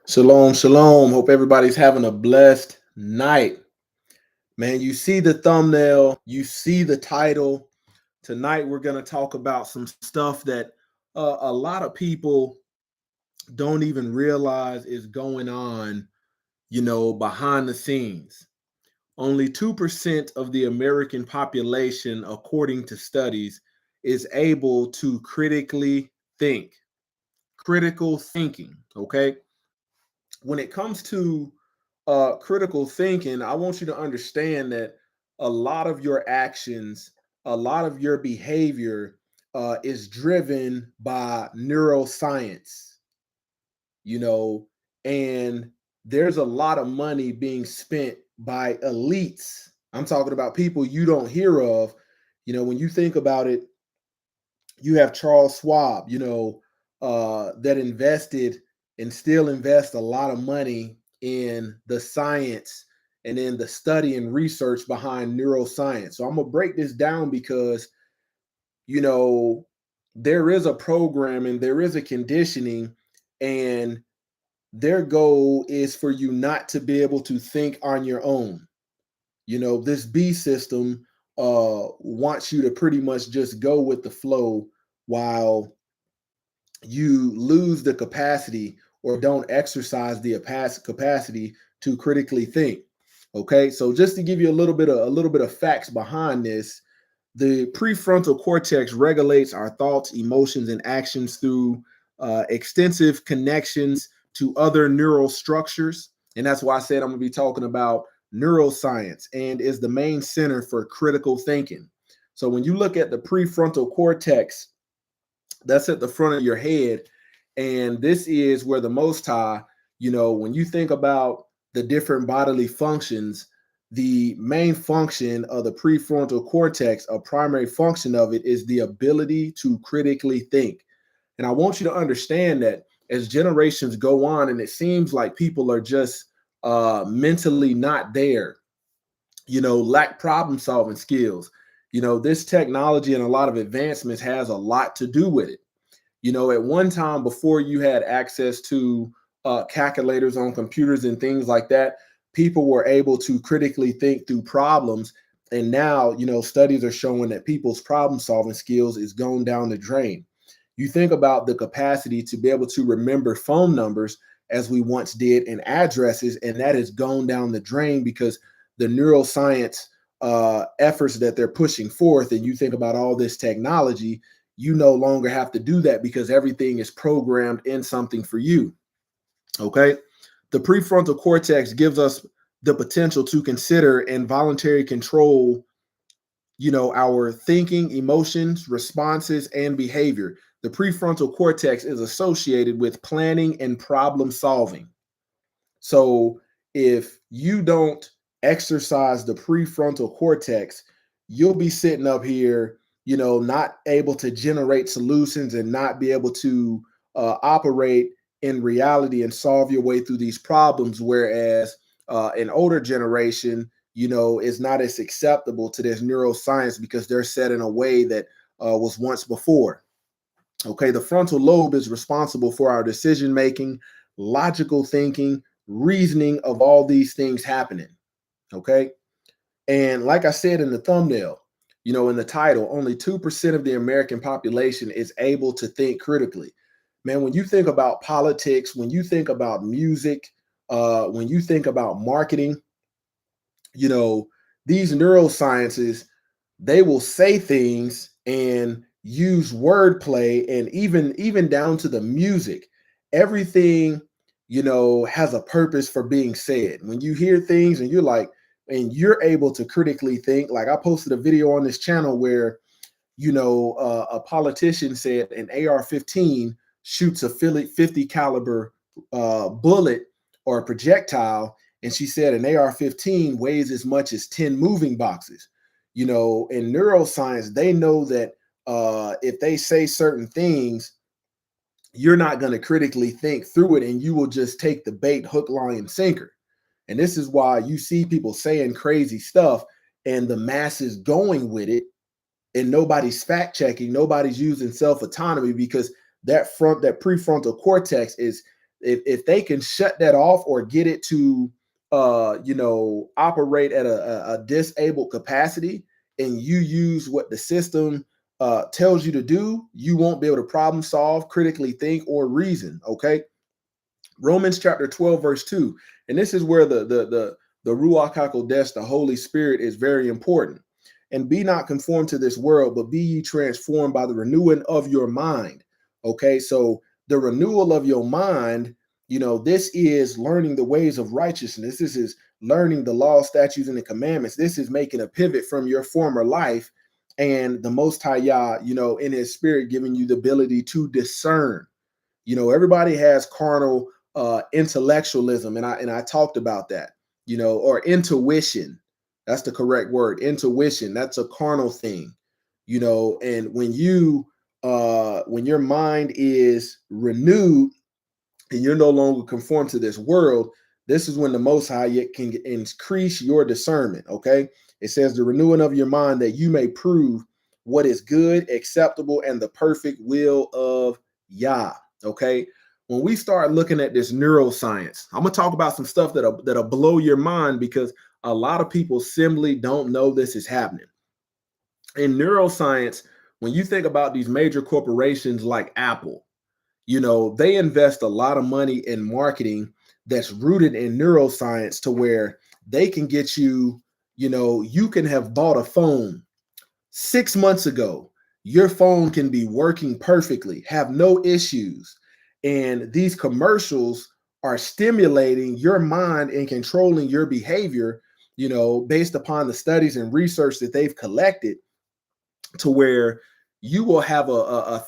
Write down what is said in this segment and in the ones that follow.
Shalom, shalom. Hope everybody's having a blessed night. Man, you see the thumbnail, you see the title. Tonight, we're going to talk about some stuff that a lot of people don't even realize is going on, behind the scenes. Only 2% of the American population, according to studies, is able to critically think. Critical thinking, okay? When it comes to critical thinking, I want you to understand that a lot of your actions, a lot of your behavior is driven by neuroscience, you know, and there's a lot of money being spent by elites. I'm talking about people you don't hear of. When you think about it, you have Charles Schwab, that invested and still invest a lot of money in the science and in the study and research behind neuroscience. So I'm gonna break this down because you know there is a programming, there is a conditioning, and their goal is for you not to be able to think on your own. This B system wants you to pretty much just go with the flow while you lose the capacity or don't exercise the capacity to critically think. Okay, so just to give you a little bit of facts behind this, the prefrontal cortex regulates our thoughts, emotions, and actions through extensive connections to other neural structures. And that's why I said I'm going to be talking about neuroscience and is the main center for critical thinking. So when you look at the prefrontal cortex, that's at the front of your head. And this is where the Most High, when you think about the different bodily functions, the main function of the prefrontal cortex, a primary function of it, is the ability to critically think. And I want you to understand that as generations go on, and it seems like people are just mentally not there, lack problem solving skills. This technology and a lot of advancements has a lot to do with it. At one time, before you had access to calculators on computers and things like that, people were able to critically think through problems. And now, studies are showing that people's problem solving skills is going down the drain. You think about the capacity to be able to remember phone numbers as we once did, and addresses, and that has gone down the drain because the neuroscience efforts that they're pushing forth. And you think about all this technology, you no longer have to do that because everything is programmed in something for you. Okay. The prefrontal cortex gives us the potential to consider and voluntarily control, our thinking, emotions, responses, and behavior. The prefrontal cortex is associated with planning and problem solving. So if you don't exercise the prefrontal cortex, you'll be sitting up here, not able to generate solutions and not be able to operate in reality and solve your way through these problems. Whereas an older generation, is not as acceptable to this neuroscience because they're set in a way that was once before. Okay, the frontal lobe is responsible for our decision making, logical thinking, reasoning of all these things happening. Okay. And like I said in the thumbnail, in the title, only 2% of the American population is able to think critically. Man, when you think about politics, when you think about music, when you think about marketing, you know, these neurosciences, they will say things and use wordplay, and even down to the music. Everything, has a purpose for being said. When you hear things and you're like, and you're able to critically think, like I posted a video on this channel where, a politician said an AR-15 shoots a 50 caliber bullet or a projectile, and she said an AR-15 weighs as much as 10 moving boxes. In neuroscience, they know that if they say certain things, you're not going to critically think through it, and you will just take the bait, hook, line, and sinker. And this is why you see people saying crazy stuff and the masses going with it, and nobody's fact checking, nobody's using self autonomy, because that prefrontal cortex is if they can shut that off or get it to operate at a disabled capacity, and you use what the system tells you to do, you won't be able to problem solve, critically think, or reason. Okay. Romans chapter 12, verse 2. And this is where the Ruach HaKodesh, the Holy Spirit, is very important. And be not conformed to this world, but be ye transformed by the renewing of your mind. Okay, so the renewal of your mind, this is learning the ways of righteousness. This is learning the law, statutes, and the commandments. This is making a pivot from your former life, and the Most High Yah, in His Spirit, giving you the ability to discern. Everybody has carnal intellectualism, and I talked about that, or intuition. That's the correct word. Intuition. That's a carnal thing, and when your mind is renewed and you're no longer conformed to this world, this is when the Most High can increase your discernment. Okay. It says the renewing of your mind, that you may prove what is good, acceptable, and the perfect will of Yah. Okay. When we start looking at this neuroscience, I'm going to talk about some stuff that'll blow your mind, because a lot of people simply don't know this is happening. In neuroscience, when you think about these major corporations like Apple, they invest a lot of money in marketing that's rooted in neuroscience, to where they can get you, you can have bought a phone 6 months ago. Your phone can be working perfectly, have no issues. And these commercials are stimulating your mind and controlling your behavior, based upon the studies and research that they've collected, to where you will have a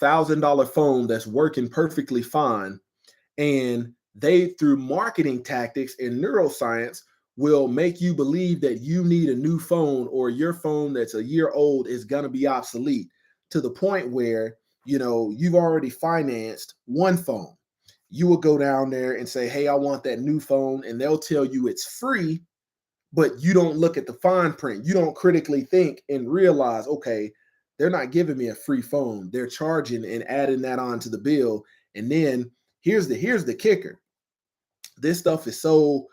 $1,000 phone that's working perfectly fine. And they, through marketing tactics and neuroscience, will make you believe that you need a new phone, or your phone that's a year old is going to be obsolete, to the point where, you've already financed one phone. You will go down there and say, hey, I want that new phone. And they'll tell you it's free, but you don't look at the fine print. You don't critically think and realize, okay, they're not giving me a free phone. They're charging and adding that on to the bill. And then here's the kicker. This stuff is so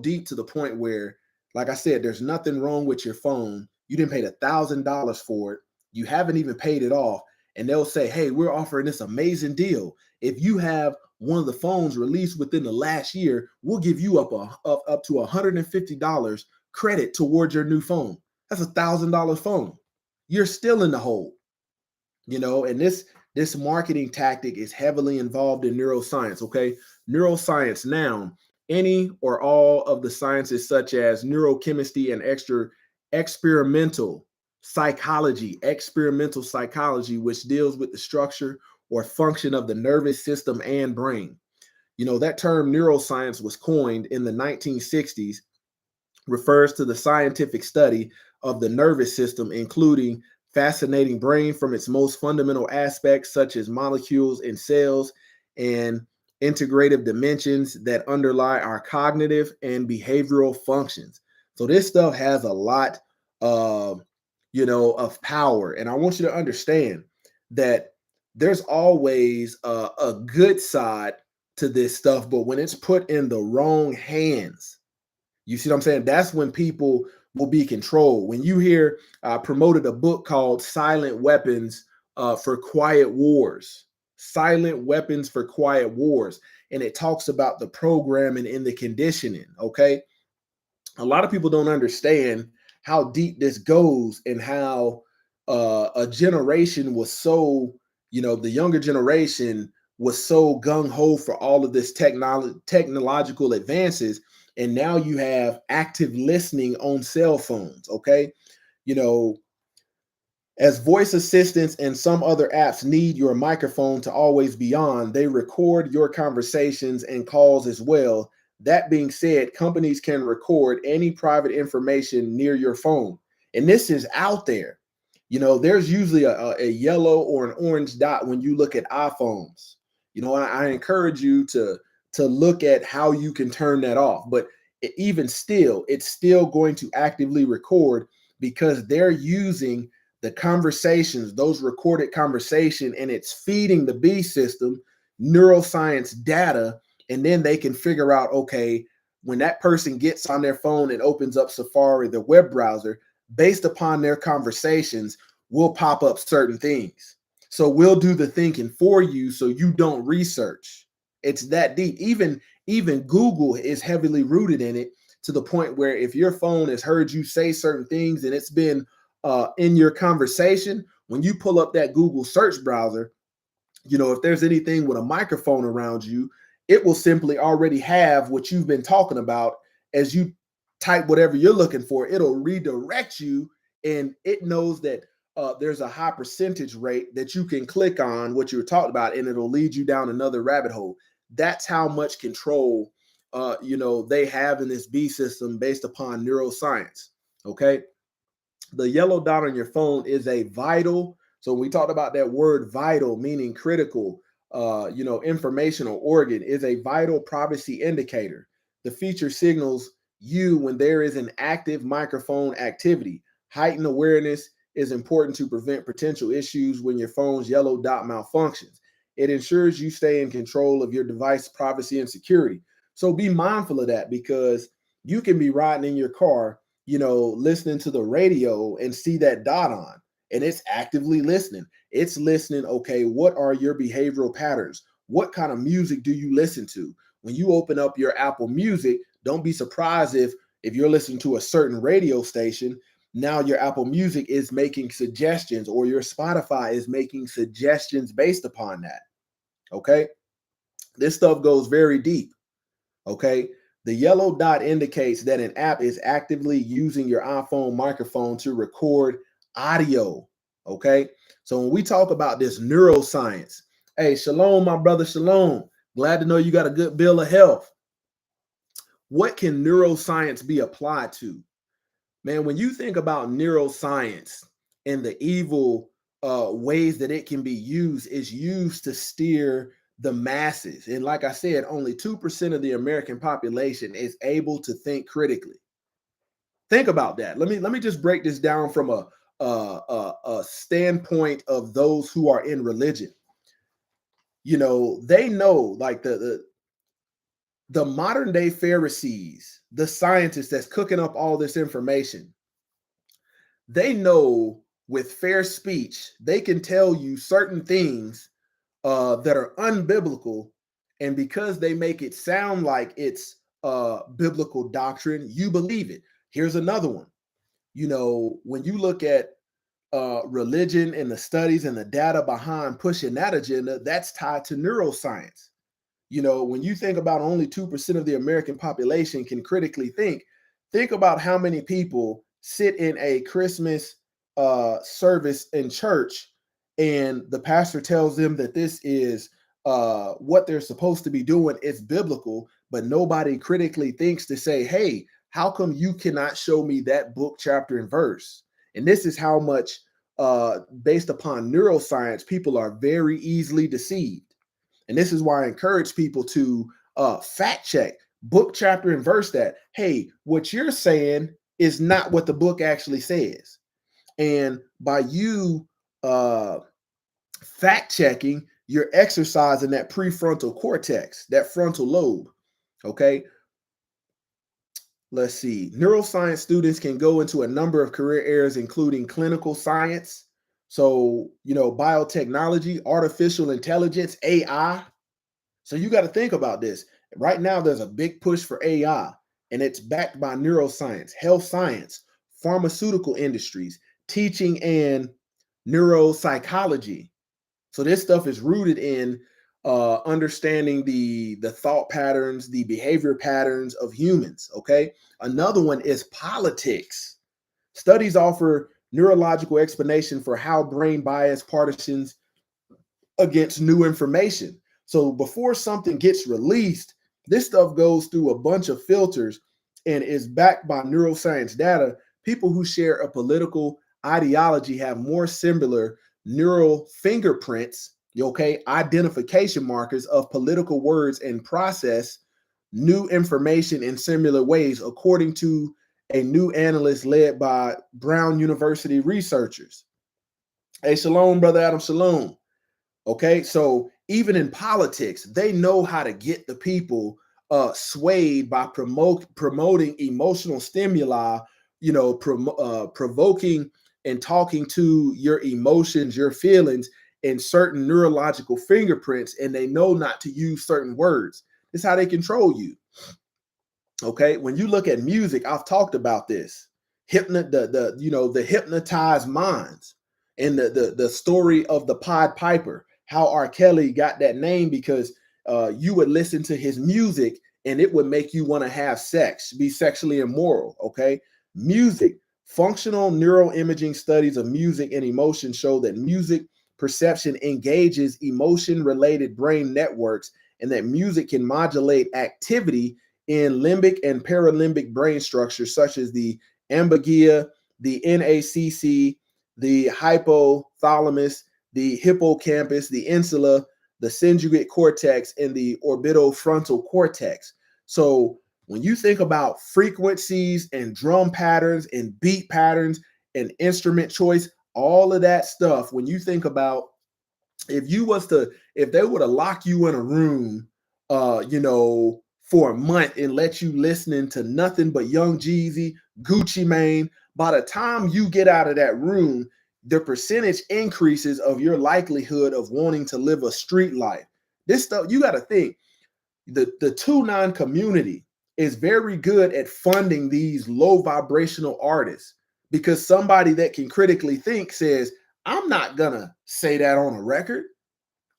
deep, to the point where, like I said, there's nothing wrong with your phone. You didn't pay $1,000 for it. You haven't even paid it off. And they'll say, hey, we're offering this amazing deal. If you have one of the phones released within the last year, we'll give you up to $150 credit towards your new phone. That's $1,000 phone. You're still in the hole, and this marketing tactic is heavily involved in neuroscience. Okay. Neuroscience, now, any or all of the sciences such as neurochemistry and experimental psychology, which deals with the structure or function of the nervous system and brain. That term neuroscience was coined in the 1960s, refers to the scientific study of the nervous system, including fascinating brain from its most fundamental aspects, such as molecules in cells and integrative dimensions that underlie our cognitive and behavioral functions. So this stuff has a lot of power. And I want you to understand that there's always a good side to this stuff, but when it's put in the wrong hands, you see what I'm saying? That's when people will be controlled. When you hear promoted a book called Silent Weapons for Quiet Wars, Silent Weapons for Quiet Wars, and it talks about the programming and the conditioning, okay? A lot of people don't understand how deep this goes, and how a generation was so, the younger generation was so gung-ho for all of this technological advances. And now you have active listening on cell phones. Okay. As voice assistants and some other apps need your microphone to always be on, they record your conversations and calls as well. That being said, companies can record any private information near your phone. And this is out there. There's usually a yellow or an orange dot when you look at iPhones. I encourage you to look at how you can turn that off. But even still, it's still going to actively record, because they're using the conversations, those recorded conversation, and it's feeding the B system, neuroscience data, and then they can figure out, okay, when that person gets on their phone and opens up Safari, the web browser, based upon their conversations, will pop up certain things. So we'll do the thinking for you so you don't research. It's that deep. Even Google is heavily rooted in it, to the point where if your phone has heard you say certain things and it's been in your conversation, when you pull up that Google search browser, if there's anything with a microphone around you, it will simply already have what you've been talking about. As you type whatever you're looking for, it'll redirect you, and it knows that there's a high percentage rate that you can click on what you were talking about, and it'll lead you down another rabbit hole. That's how much control they have in this B system based upon neuroscience. Okay. The yellow dot on your phone is a vital. So we talked about that word vital, meaning critical, informational organ, is a vital privacy indicator. The feature signals you when there is an active microphone activity. Heightened awareness is important to prevent potential issues when your phone's yellow dot malfunctions. It ensures you stay in control of your device privacy and security. So be mindful of that, because you can be riding in your car, listening to the radio and see that dot on, and it's actively listening. It's listening, okay, what are your behavioral patterns? What kind of music do you listen to? When you open up your Apple Music, don't be surprised if you're listening to a certain radio station, now your Apple Music is making suggestions, or your Spotify is making suggestions based upon that. Okay? This stuff goes very deep. Okay. The yellow dot indicates that an app is actively using your iPhone microphone to record audio. Okay. So when we talk about this neuroscience, hey, shalom, my brother, shalom. Glad to know you got a good bill of health. What can neuroscience be applied to? Man, when you think about neuroscience and the evil ways that it can be used, is used to steer the masses. And like I said, only 2% of the American population is able to think critically. Think about that. Let me just break this down from a standpoint of those who are in religion. They know, like the modern day Pharisees, the scientists that's cooking up all this information, they know with fair speech, they can tell you certain things that are unbiblical, and because they make it sound like it's biblical doctrine, you believe it. Here's another one. When you look at religion and the studies and the data behind pushing that agenda, that's tied to neuroscience. When you think about only 2% of the American population can critically think about how many people sit in a Christmas service in church, and the pastor tells them that this is what they're supposed to be doing. It's biblical, but nobody critically thinks to say, hey, how come you cannot show me that book, chapter, and verse? And this is how much, based upon neuroscience, people are very easily deceived. And this is why I encourage people to fact check, book, chapter, and verse that, hey, what you're saying is not what the book actually says. And by you fact checking, you're exercising that prefrontal cortex, that frontal lobe. Okay. Let's see. Neuroscience students can go into a number of career areas, including clinical science. So, biotechnology, artificial intelligence, AI. So you got to think about this. Right now, there's a big push for AI, and it's backed by neuroscience, health science, pharmaceutical industries, teaching, and neuropsychology. So this stuff is rooted in understanding the thought patterns, the behavior patterns of humans. Okay. Another one is politics. Studies offer neurological explanation for how brain bias partisans against new information. So before something gets released, this stuff goes through a bunch of filters and is backed by neuroscience data. People who share a political ideology have more similar neural fingerprints, okay, identification markers of political words, and process new information in similar ways, according to a new analyst led by Brown University researchers. Hey, shalom, brother Adam, shalom. Okay, so even in politics, they know how to get the people swayed by promoting emotional stimuli, provoking and talking to your emotions, your feelings, and certain neurological fingerprints, and they know not to use certain words. This is how they control you. Okay, when you look at music, I've talked about this. The hypnotized minds, and the story of the Pied Piper, how R. Kelly got that name because you would listen to his music and it would make you want to have sex, be sexually immoral. Okay, music, functional neuroimaging studies of music and emotion show that music perception engages emotion related brain networks, and that music can modulate activity in limbic and paralimbic brain structures such as the ambyglia, the NACC, the hypothalamus, the hippocampus, the insula, the cingulate cortex, and the orbitofrontal cortex. So when you think about frequencies and drum patterns and beat patterns and instrument choice, all of that stuff, when you think about if they were to lock you in a room, for a month and let you listening to nothing but Young Jeezy, Gucci Mane, by the time you get out of that room, the percentage increases of your likelihood of wanting to live a street life. This stuff, you got to think, the 2-9 community is very good at funding these low vibrational artists, because somebody that can critically think says, I'm not gonna say that on a record.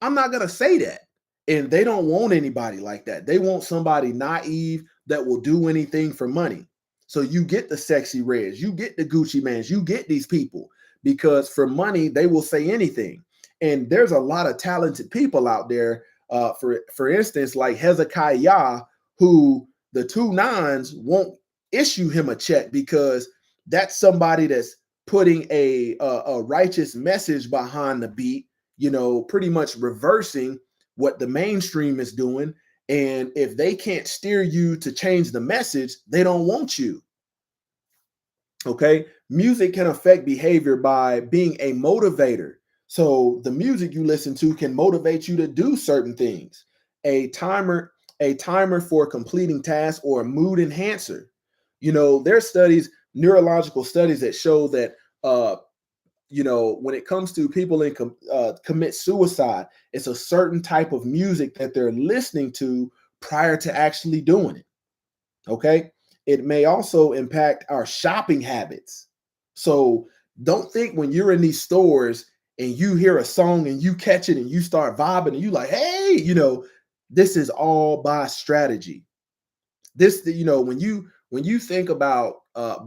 I'm not going to say that. And they don't want anybody like that. They want somebody naive that will do anything for money. So you get the Sexy Reds, you get the Gucci Mans, you get these people because for money, they will say anything. And there's a lot of talented people out there. For instance, like Hezekiah Yah, who the 2-9s won't issue him a check because that's somebody that's putting a righteous message behind the beat, pretty much reversing what the mainstream is doing. And if they can't steer you to change the message, they don't want you. Okay. Music can affect behavior by being a motivator. So the music you listen to can motivate you to do certain things. A timer, a timer for completing tasks, or a mood enhancer. There's neurological studies that show that when it comes to people commit suicide, it's a certain type of music that they're listening to prior to actually doing it. Okay. It may also impact our shopping habits. So don't think when you're in these stores and you hear a song and you catch it and you start vibing and you like, hey, this is all by strategy. When you think about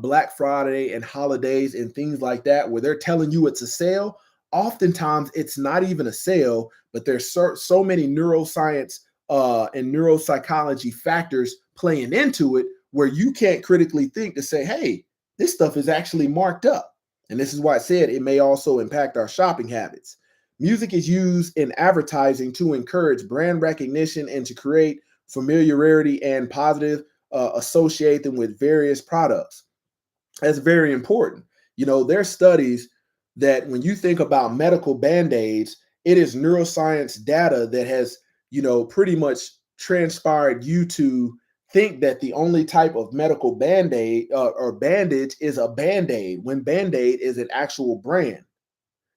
Black Friday and holidays and things like that, where they're telling you it's a sale, oftentimes it's not even a sale, but there's so many neuroscience and neuropsychology factors playing into it where you can't critically think to say, hey, this stuff is actually marked up. And this is why I said it may also impact our shopping habits. Music is used in advertising to encourage brand recognition and to create familiarity and positive associate them with various products. That's very important. There's studies that when you think about medical band-aids, it is neuroscience data that has, pretty much transpired you to think that the only type of medical band-aid or bandage is a band-aid, when band-aid is an actual brand.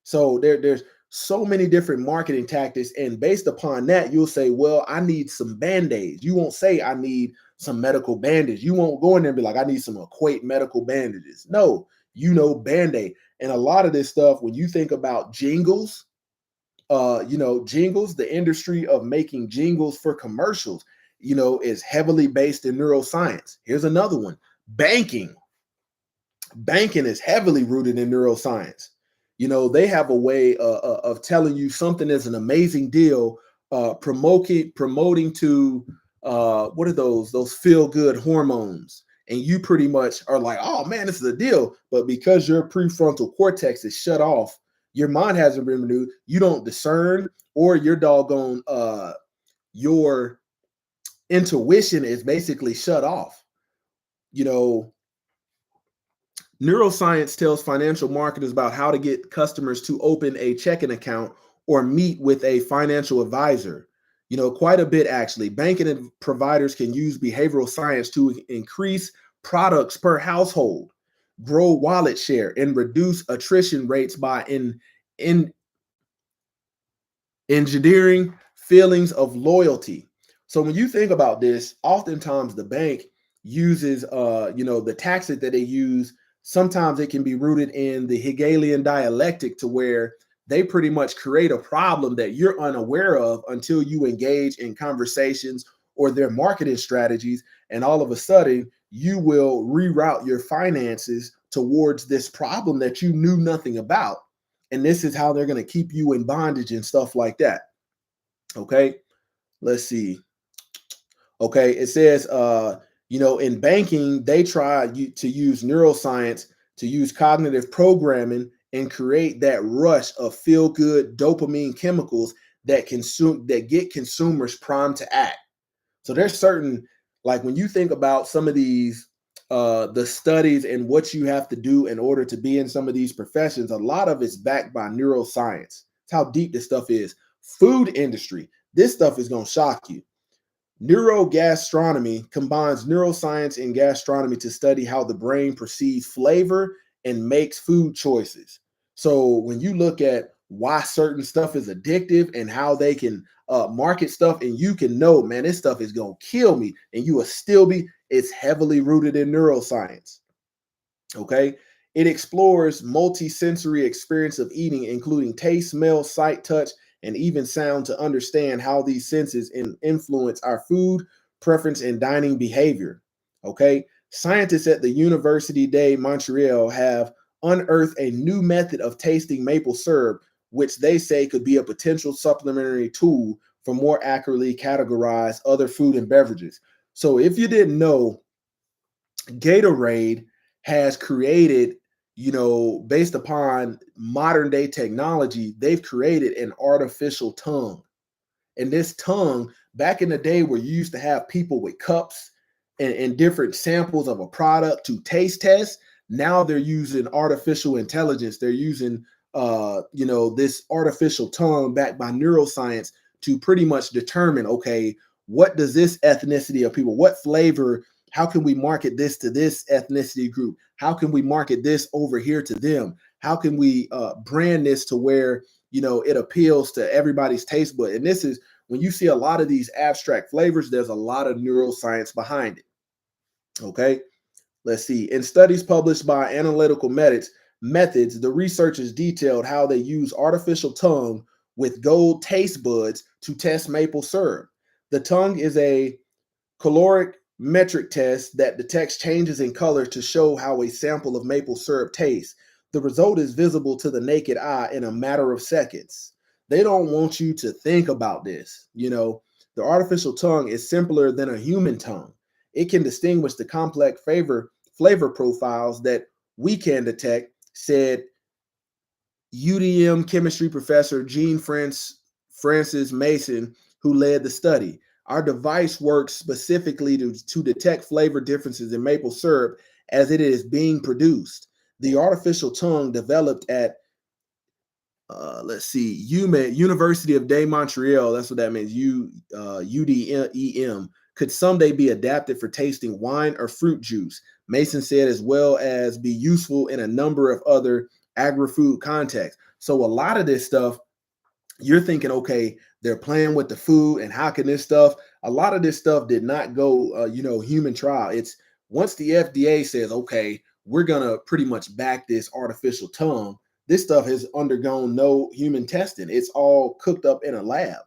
So there's so many different marketing tactics, and based upon that, you'll say, well, I need some band-aids. You won't say I need some medical bandage. You won't go in there and be like, I need some Equate medical bandages. No, band-aid. And a lot of this stuff, when you think about jingles, jingles, the industry of making jingles for commercials, is heavily based in neuroscience. Here's another one: banking. Banking is heavily rooted in neuroscience. They have a way of telling you something is an amazing deal, promoting to what are those feel good hormones, and you pretty much are like, oh man, this is a deal. But because your prefrontal cortex is shut off, your mind hasn't been renewed. You don't discern, or your doggone your intuition is basically shut off. Neuroscience tells financial marketers about how to get customers to open a checking account or meet with a financial advisor. Quite a bit actually. Banking and providers can use behavioral science to increase products per household, grow wallet share, and reduce attrition rates by in engineering feelings of loyalty. So when you think about this, oftentimes the bank uses the tactic that they use. Sometimes it can be rooted in the Hegelian dialectic, to where they pretty much create a problem that you're unaware of until you engage in conversations or their marketing strategies, and all of a sudden you will reroute your finances towards this problem that you knew nothing about. And this is how they're going to keep you in bondage and stuff like that. Okay, let's see. Okay, it says, in banking, they try to use neuroscience, to use cognitive programming, and create that rush of feel good dopamine chemicals that get consumers primed to act. So there's certain, like when you think about some of these, the studies and what you have to do in order to be in some of these professions, a lot of it's backed by neuroscience. It's how deep this stuff is. Food industry, this stuff is going to shock you. Neurogastronomy combines neuroscience and gastronomy to study how the brain perceives flavor and makes food choices. So when you look at why certain stuff is addictive and how they can market stuff, and you can know, man, this stuff is going to kill me, and you will still be, it's heavily rooted in neuroscience. Okay. It explores multi-sensory experience of eating, including taste, smell, sight, touch, and even sound, to understand how these senses influence our food preference and dining behavior. Okay. Scientists at the Université de Montréal have unearthed a new method of tasting maple syrup, which they say could be a potential supplementary tool for more accurately categorize other food and beverages. So if you didn't know, Gatorade has created, based upon modern day technology, they've created an artificial tongue. And this tongue, back in the day where you used to have people with cups and different samples of a product to taste test, now they're using artificial intelligence. They're using, this artificial tongue backed by neuroscience to pretty much determine, okay, what does this ethnicity of people, what flavor, how can we market this to this ethnicity group? How can we market this over here to them? How can we brand this to where, it appeals to everybody's taste bud? And this is when you see a lot of these abstract flavors, there's a lot of neuroscience behind it. Okay, let's see. In studies published by Analytical Methods, the researchers detailed how they use artificial tongue with gold taste buds to test maple syrup. The tongue is a caloric metric test that detects changes in color to show how a sample of maple syrup tastes. The result is visible to the naked eye in a matter of seconds. They don't want you to think about this. The artificial tongue is simpler than a human tongue. It can distinguish the complex flavor profiles that we can detect, said UDM chemistry professor Francis Mason, who led the study. Our device works specifically to detect flavor differences in maple syrup as it is being produced. The artificial tongue developed at University of de Montreal, that's what that means, UDEM, could someday be adapted for tasting wine or fruit juice, Mason said, as well as be useful in a number of other agri-food contexts. So a lot of this stuff, you're thinking, okay, they're playing with the food and how can this stuff, a lot of this stuff did not go, human trial. It's once the FDA says, okay, we're going to pretty much back this artificial tongue, this stuff has undergone no human testing. It's all cooked up in a lab.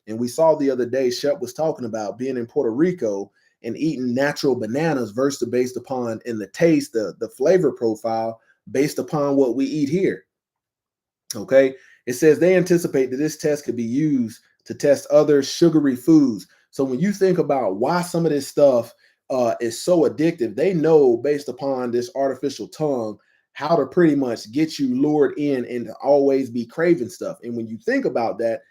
And we saw the other day, Shep was talking about being in Puerto Rico and eating natural bananas versus based upon in the taste, the flavor profile based upon what we eat here. Okay. It says they anticipate that this test could be used to test other sugary foods. So when you think about why some of this stuff is so addictive, they know based upon this artificial tongue how to pretty much get you lured in and to always be craving stuff. And when you think about that,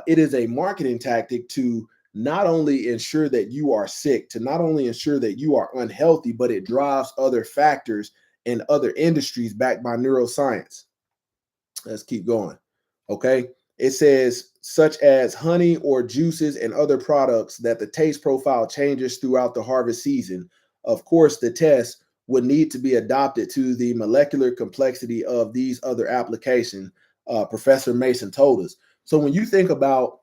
it is a marketing tactic to not only ensure that you are sick, to not only ensure that you are unhealthy, but it drives other factors and other industries backed by neuroscience. Let's keep going. Okay. It says, such as honey or juices and other products, that the taste profile changes throughout the harvest season. Of course, the test would need to be adopted to the molecular complexity of these other applications, Professor Mason told us. So when you think about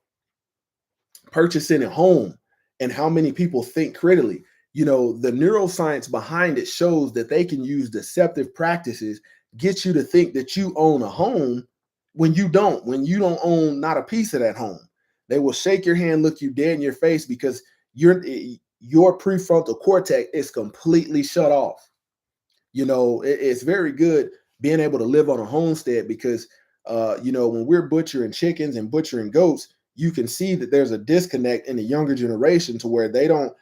purchasing a home and how many people think critically, the neuroscience behind it shows that they can use deceptive practices, get you to think that you own a home when you don't own not a piece of that home. They will shake your hand, look you dead in your face, because your prefrontal cortex is completely shut off. It's very good being able to live on a homestead, because when we're butchering chickens and butchering goats, you can see that there's a disconnect in the younger generation, to where they don't,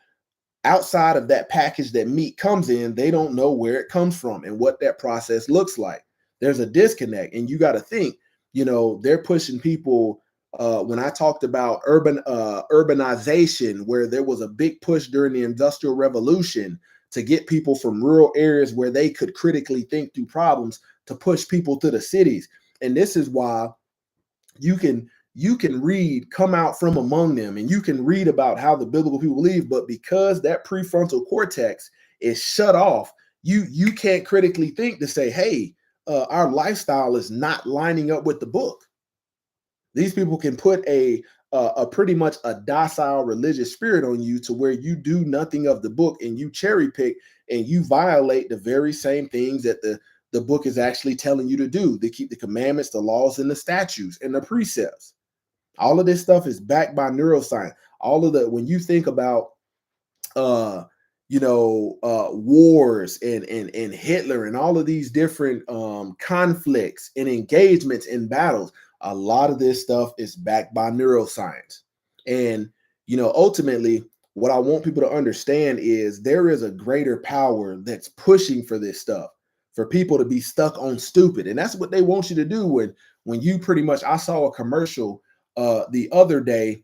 outside of that package that meat comes in, they don't know where it comes from and what that process looks like. There's a disconnect, and you got to think, they're pushing people. When I talked about urbanization, where there was a big push during the Industrial Revolution to get people from rural areas where they could critically think through problems, to push people to the cities. And this is why you can read, come out from among them, and you can read about how the biblical people believe, but because that prefrontal cortex is shut off, you can't critically think to say, hey, our lifestyle is not lining up with the book. These people can put a pretty much a docile religious spirit on you, to where you do nothing of the book, and you cherry pick, and you violate the very same things that the book is actually telling you to do, to keep the commandments, the laws, and the statutes, and the precepts. All of this stuff is backed by neuroscience. When you think about wars and Hitler and all of these different conflicts and engagements and battles, a lot of this stuff is backed by neuroscience. And ultimately, what I want people to understand is there is a greater power that's pushing for this stuff, for people to be stuck on stupid. And that's what they want you to do. When you pretty much, I saw a commercial the other day,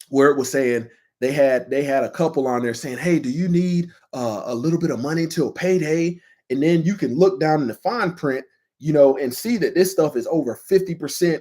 where it was saying, they had a couple on there saying, hey, do you need a little bit of money till payday? And then you can look down in the fine print, and see that this stuff is over 50%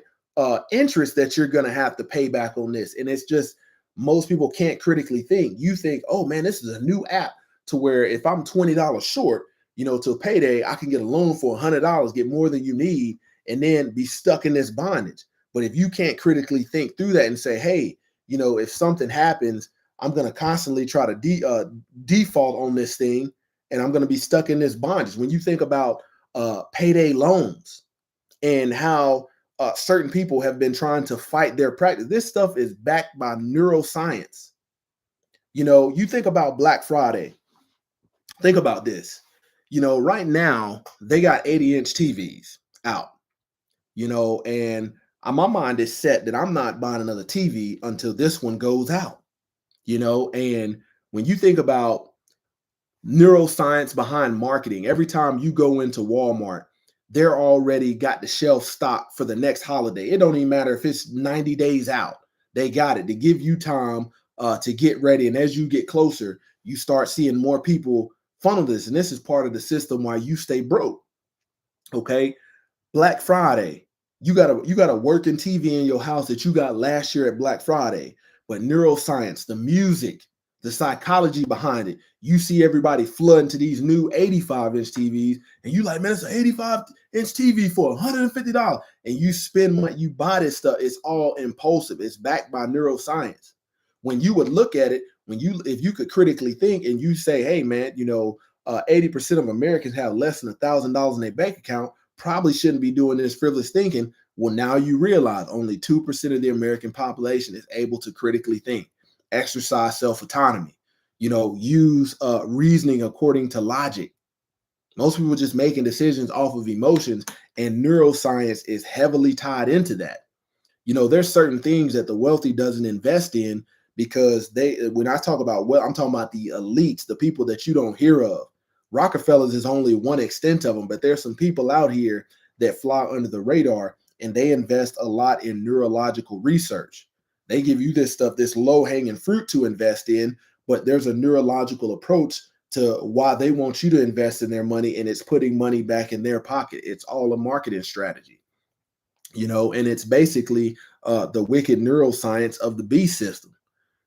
interest that you're going to have to pay back on this. And it's just, most people can't critically think. You think, oh man, this is a new app, to where if I'm $20 short, till payday, I can get a loan for $100, get more than you need, and then be stuck in this bondage. But if you can't critically think through that and say, hey, if something happens, I'm going to constantly try to default on this thing, and I'm going to be stuck in this bondage. When you think about payday loans and how certain people have been trying to fight their practice, this stuff is backed by neuroscience. You think about Black Friday. Think about this. Right now they got 80-inch TVs out, and my mind is set that I'm not buying another TV until this one goes out, and when you think about neuroscience behind marketing, every time you go into Walmart, they're already got the shelf stocked for the next holiday. It don't even matter if it's 90 days out. They got it to give you time to get ready. And as you get closer, you start seeing more people funnel this. And this is part of the system why you stay broke. Okay. Black Friday, you got a working TV in your house that you got last year at Black Friday. But neuroscience, the music, the psychology behind it, you see everybody flooding to these new 85-inch TVs, and you like, man, it's an 85-inch TV for $150, and you spend money, you buy this stuff. It's all impulsive. It's backed by neuroscience. When you would look at it, if you could critically think, and you say, hey man, 80% of Americans have less than $1,000 in their bank account, probably shouldn't be doing this frivolous thinking. Well, now you realize only 2% of the American population is able to critically think, exercise self-autonomy, use reasoning according to logic. Most people are just making decisions off of emotions, and neuroscience is heavily tied into that. There's certain things that the wealthy doesn't invest in, because when I talk about I'm talking about the elites, the people that you don't hear of. Rockefellers is only one extent of them, but there's some people out here that fly under the radar, and they invest a lot in neurological research. They give you this stuff, this low-hanging fruit to invest in, but there's a neurological approach to why they want you to invest in their money, and it's putting money back in their pocket. It's all a marketing strategy. and it's basically the wicked neuroscience of the beast system.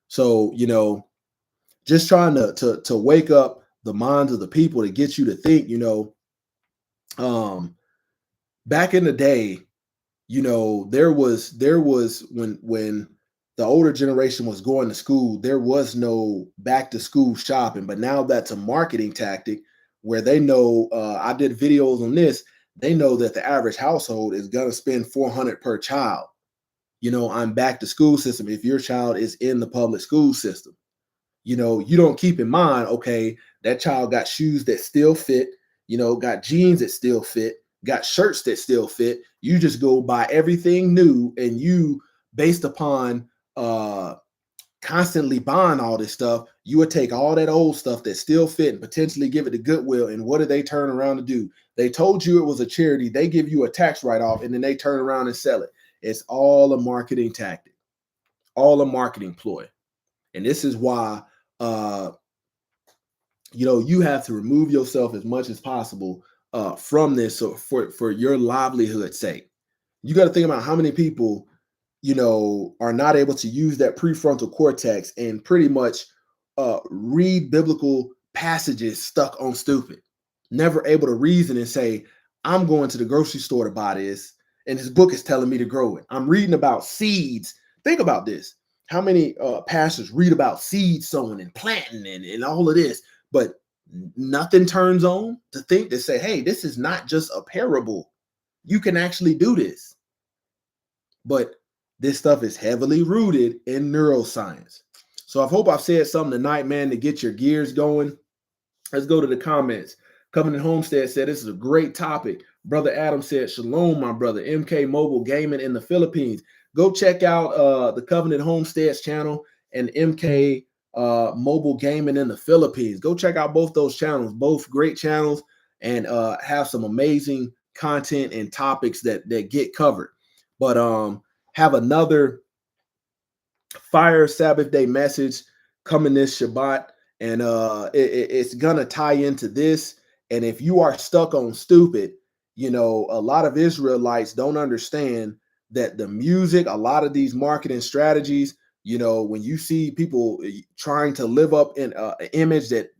So, just trying to wake up the minds of the people to get you to think, back in the day, there was when the older generation was going to school, there was no back to school shopping. But now that's a marketing tactic where they know, I did videos on this. They know that the average household is going to spend 400 per child, on back to school system if your child is in the public school system. You don't keep in mind, okay, that child got shoes that still fit, got jeans that still fit, got shirts that still fit. You just go buy everything new, and you, based upon constantly buying all this stuff, you would take all that old stuff that still fit and potentially give it to Goodwill. And what do they turn around to do? They told you it was a charity. They give you a tax write-off, and then they turn around and sell it. It's all a marketing tactic, all a marketing ploy. And this is why you have to remove yourself as much as possible from this, so for your livelihood's sake. You got to think about how many people are not able to use that prefrontal cortex and pretty much read biblical passages stuck on stupid, never able to reason and say, I'm going to the grocery store to buy this, and this book is telling me to grow it. I'm reading about seeds. Think about this. How many pastors read about seed sowing and planting and all of this, but nothing turns on to think to say, hey, this is not just a parable. You can actually do this. But this stuff is heavily rooted in neuroscience. So I hope I've said something tonight, man, to get your gears going. Let's go to the comments. Covenant Homestead said, this is a great topic. Brother Adam said, shalom, my brother. MK Mobile Gaming in the Philippines. Go check out the Covenant Homesteads channel and MK Mobile Gaming in the Philippines. Go check out both those channels, both great channels, and have some amazing content and topics that get covered. But have another fire Sabbath day message coming this Shabbat, and it's gonna tie into this. And if you are stuck on stupid, a lot of Israelites don't understand that the music, a lot of these marketing strategies, when you see people trying to live up in an image that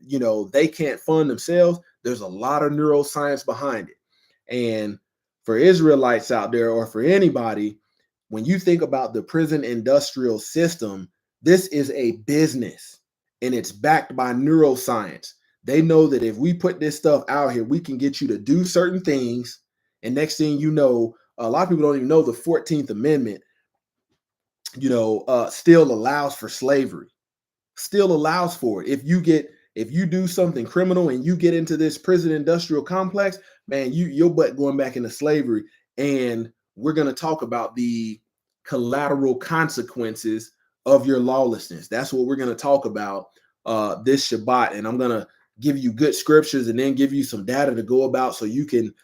they can't fund themselves, there's a lot of neuroscience behind it. And for Israelites out there, or for anybody, when you think about the prison industrial system, this is a business, and it's backed by neuroscience. They know that if we put this stuff out here, we can get you to do certain things. And next thing you know, a lot of people don't even know the 14th Amendment, still allows for slavery, still allows for it. If you do something criminal and you get into this prison industrial complex, man, your butt going back into slavery. And we're going to talk about the collateral consequences of your lawlessness. That's what we're going to talk about this Shabbat. And I'm going to give you good scriptures and then give you some data to go about so you can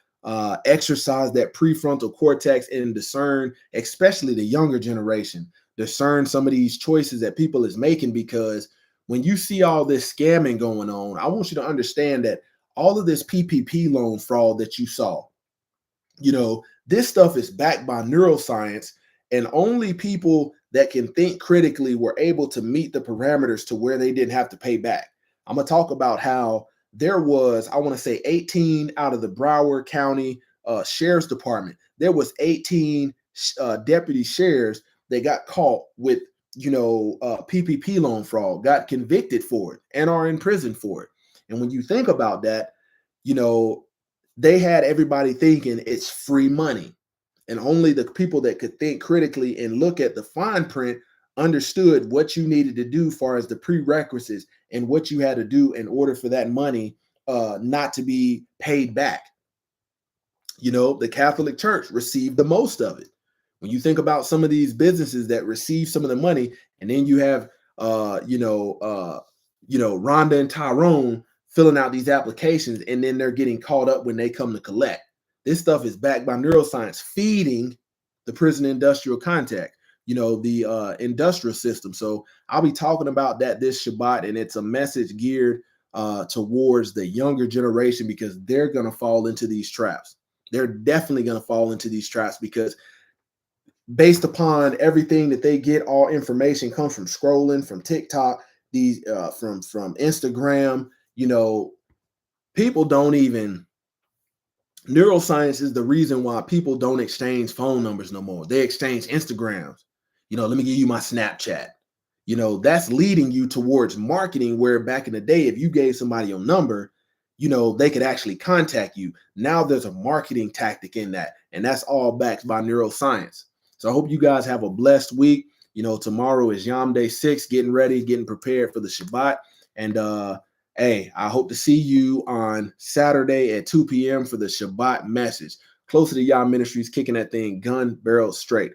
exercise that prefrontal cortex and discern, especially the younger generation, discern some of these choices that people is making. Because when you see all this scamming going on, I want you to understand that all of this PPP loan fraud that you saw, this stuff is backed by neuroscience, and only people that can think critically were able to meet the parameters to where they didn't have to pay back. I'm going to talk about how there was, I want to say 18 out of the Broward County Sheriff's Department. There was 18 deputy sheriffs that got caught with, PPP loan fraud, got convicted for it, and are in prison for it. And when you think about that, they had everybody thinking it's free money. And only the people that could think critically and look at the fine print understood what you needed to do as far as the prerequisites and what you had to do in order for that money not to be paid back. The Catholic Church received the most of it. When you think about some of these businesses that receive some of the money, and then you have Rhonda and Tyrone filling out these applications, and then they're getting caught up when they come to collect. This stuff is backed by neuroscience, feeding the prison industrial contact, the industrial system. So I'll be talking about that this Shabbat, and it's a message geared towards the younger generation, because they're going to fall into these traps. They're definitely going to fall into these traps, because based upon everything that they get. All information comes from scrolling, from TikTok, these from Instagram. You know, people don't even neuroscience is the reason why people don't exchange phone numbers no more. They exchange Instagrams. You know, let me give you my Snapchat. You know, that's leading you towards marketing, where back in the day, if you gave somebody your number, you know, they could actually contact you. Now there's a marketing tactic in that, and that's all backed by neuroscience. So I hope you guys have a blessed week. You know, tomorrow is Yom Day 6, getting ready, getting prepared for the Shabbat. And hey, I hope to see you on Saturday at 2 p.m. for the Shabbat message. Closer to Yah Ministries, kicking that thing gun barrel straight.